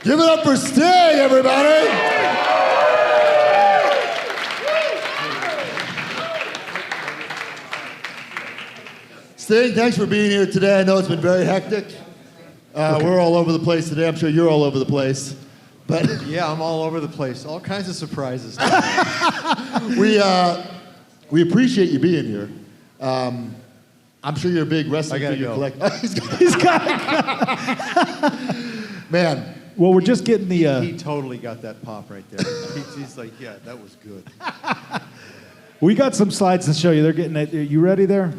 Give it up for Sting, everybody! Sting, thanks for being here today. I know it's been very hectic. We're all over the place today. I'm sure you're all over the place. But yeah, I'm all over the place. All kinds of surprises. We appreciate you being here. I'm sure you're a big wrestling figure collector. He's got to go. Man. Well, we're just getting the... He totally got that pop right there. He's like, yeah, that was good. We got some slides to show you. They're getting it. Are you ready there?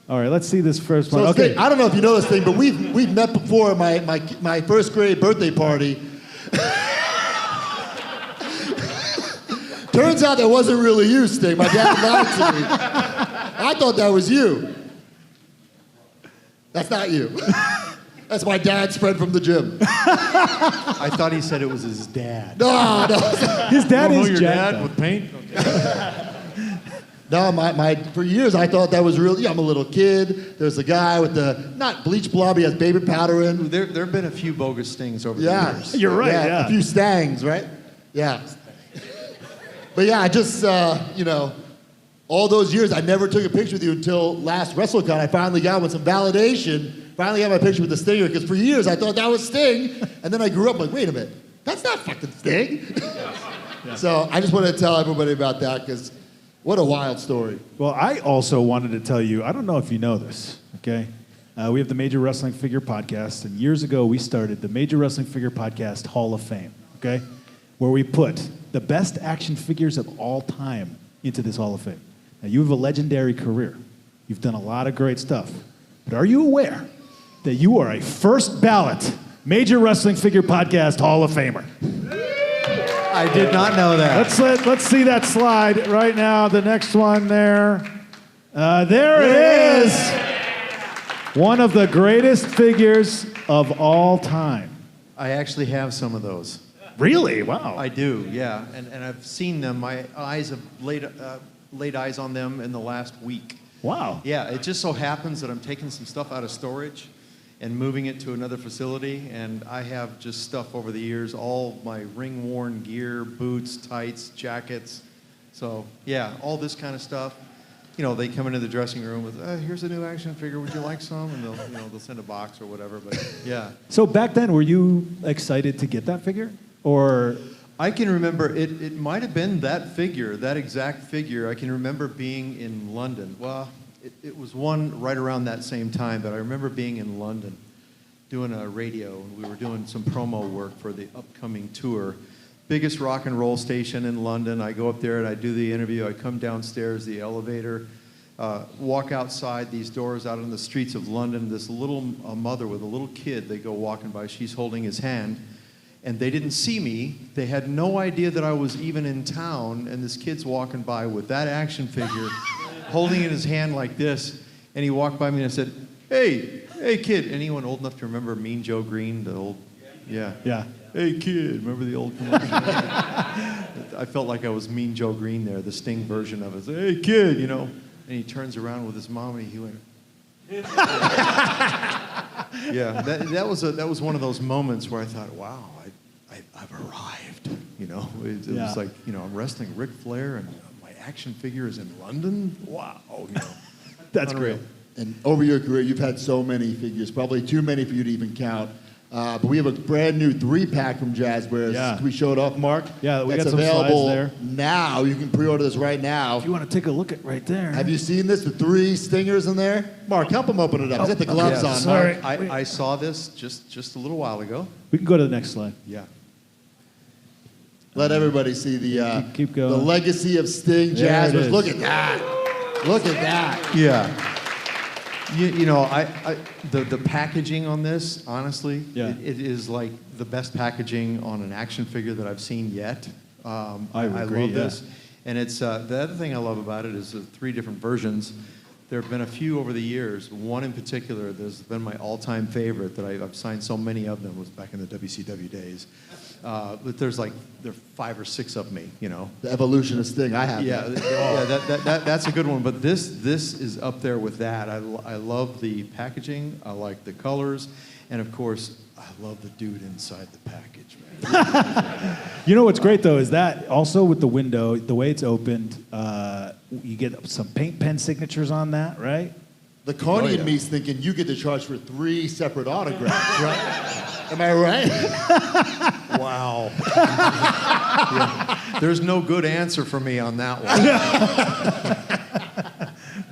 All right, let's see this first one. Okay. Sting, I don't know if you know this thing, but we've met before at my first grade birthday party. Turns out that wasn't really you, Sting. My dad lied to me. I thought that was you. That's not you. That's my dad's friend from the gym. I thought he said it was his dad. No. His dad is your Jack, dad though. with paint? Okay. No, for years I thought that was real. Yeah, I'm a little kid. There's a guy with the, not bleach blob, he has baby powder in. There have been a few bogus Stings over the years. You're right, yeah. A few Stangs, right? Yeah. But yeah, I just, all those years I never took a picture with you until last WrestleCon. I finally got with some validation. Finally got my picture with the Stinger, because for years I thought that was Sting. And then I grew up like, wait a minute, that's not fucking Sting. Yeah. So I just wanted to tell everybody about that, because what a wild story. Well, I also wanted to tell you, I don't know if you know this, okay? We have the Major Wrestling Figure Podcast, and years ago we started the Major Wrestling Figure Podcast Hall of Fame, okay? Where we put the best action figures of all time into this Hall of Fame. Now, you have a legendary career. You've done a lot of great stuff. But are you aware that you are a first ballot Major Wrestling Figure Podcast Hall of Famer? I did not know that. Let's see that slide right now. The next one there. There it is. One of the greatest figures of all time. I actually have some of those. Really? Wow. I do, yeah. And I've seen them. My eyes have laid eyes on them in the last week. Wow. Yeah, it just so happens that I'm taking some stuff out of storage and moving it to another facility, and I have just stuff over the years, all my ring-worn gear, boots, tights, jackets. So, yeah, all this kind of stuff. You know, they come into the dressing room with, here's a new action figure, would you like some? And they'll send a box or whatever, but yeah. So back then, were you excited to get that figure? Or... I can remember, it might have been that figure, that exact figure. I can remember being in London. Well, it was one right around that same time, but I remember being in London doing a radio, and we were doing some promo work for the upcoming tour. Biggest rock and roll station in London. I go up there and I do the interview. I come downstairs, the elevator, walk outside these doors out on the streets of London. This little mother with a little kid, they go walking by. She's holding his hand. And they didn't see me. They had no idea that I was even in town. And this kid's walking by with that action figure, holding it in his hand like this. And he walked by me and I said, hey, kid. Anyone old enough to remember Mean Joe Green, the old, yeah. Hey, kid, remember the old commercial? I felt like I was Mean Joe Green there, the Sting version of it. Said, hey, kid, And he turns around with his mom and he went, yeah, that was one of those moments where I thought, wow, I've arrived. It was like, I'm wrestling Ric Flair and my action figure is in London. Wow, That's unreal. great. And over your career, you've had so many figures, probably too many for you to even count. But we have a brand new 3-pack from Jazzwares. Yeah. Can we show it off, Mark? Yeah, we That's got some available slides there. now. You can pre-order this right now. If you want to take a look at right there. Have you seen this with 3 stingers in there? Mark, help him open it up. He's got the gloves on. Sorry. Mark. I saw this just a little while ago. We can go to the next slide. Yeah. Let everybody see the Keep going. the legacy of Sting There it Jazzwares. is. Look at that. Look at that. Yeah. The packaging on this, honestly, it is like the best packaging on an action figure that I've seen yet. I love this. And it's the other thing I love about it is the 3 different versions. There have been a few over the years. One in particular that's been my all-time favorite that I've signed so many of them was back in the WCW days. But there are 5 or 6 of me, The evolution of Sting. I have. Yeah, that's a good one. But this is up there with that. I love the packaging. I like the colors, and of course, I love the dude inside the package, man. You know what's great though is that also with the window, the way it's opened, you get some paint pen signatures on that, right? The Carney in me's thinking you get to charge for 3 separate autographs, right? Am I right? Wow. Yeah. There's no good answer for me on that one.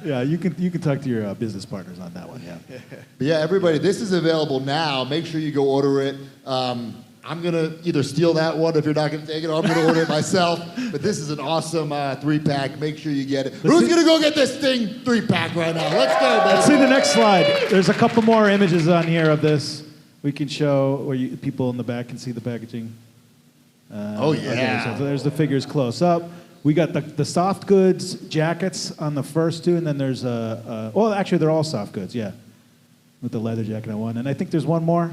Yeah, you can talk to your business partners on that one. Yeah. But yeah, everybody, this is available now. Make sure you go order it. I'm going to either steal that one if you're not going to take it, or I'm going to order it myself. But this is an awesome 3-pack. Make sure you get it. Who's going to go get this thing 3-pack right now? Let's go, baby. Let's see the next slide. There's a couple more images on here of this. We can show where people in the back can see the packaging. Oh, yeah. Okay, so there's the figures close up. We got the soft goods jackets on the first two, and then there's well, actually, they're all soft goods, yeah, with the leather jacket on one. And I think there's one more.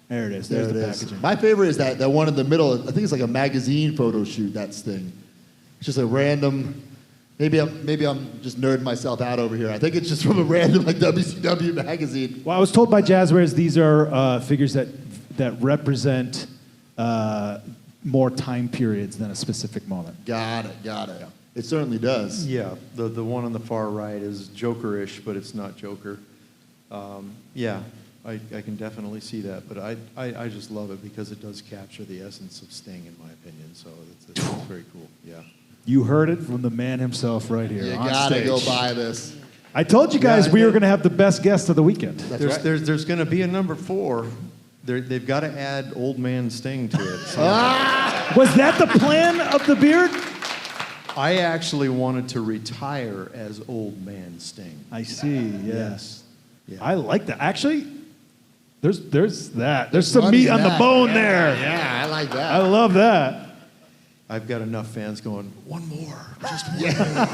There it is. There's the packaging. My favorite is that one in the middle. I think it's like a magazine photo shoot, that thing. It's just a random, maybe I'm just nerding myself out over here. I think it's just from a random like WCW magazine. Well, I was told by Jazzwares these are figures that represent more time periods than a specific moment. Got it. Yeah. It certainly does. Yeah, the one on the far right is Joker-ish, but it's not Joker. Yeah, I can definitely see that, but I just love it because it does capture the essence of Sting, in my opinion, so it's very cool, yeah. You heard it from the man himself right here You on gotta stage. go buy this. I told you guys we were going to have the best guest of the weekend. That's right. There's going to be a number 4. They've got to add Old Man Sting to it. So. Was that the plan of the beard? I actually wanted to retire as Old Man Sting. I see, yes. Yeah. I like that. Actually, there's that. There's some money meat in on the that. bone Yeah, there. Yeah, I like that. I love that. I've got enough fans going, one more, just one more.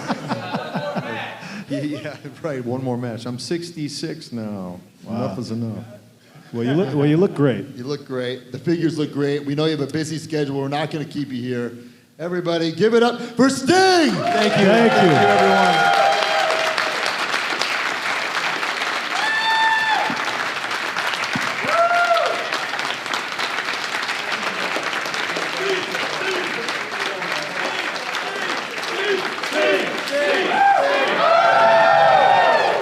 Yeah, right, one more match. I'm 66 now. Wow. Enough is enough. Well, you look great. You look great. The figures look great. We know you have a busy schedule. We're not going to keep you here. Everybody, give it up for Sting! Thank you. Thank you, everyone.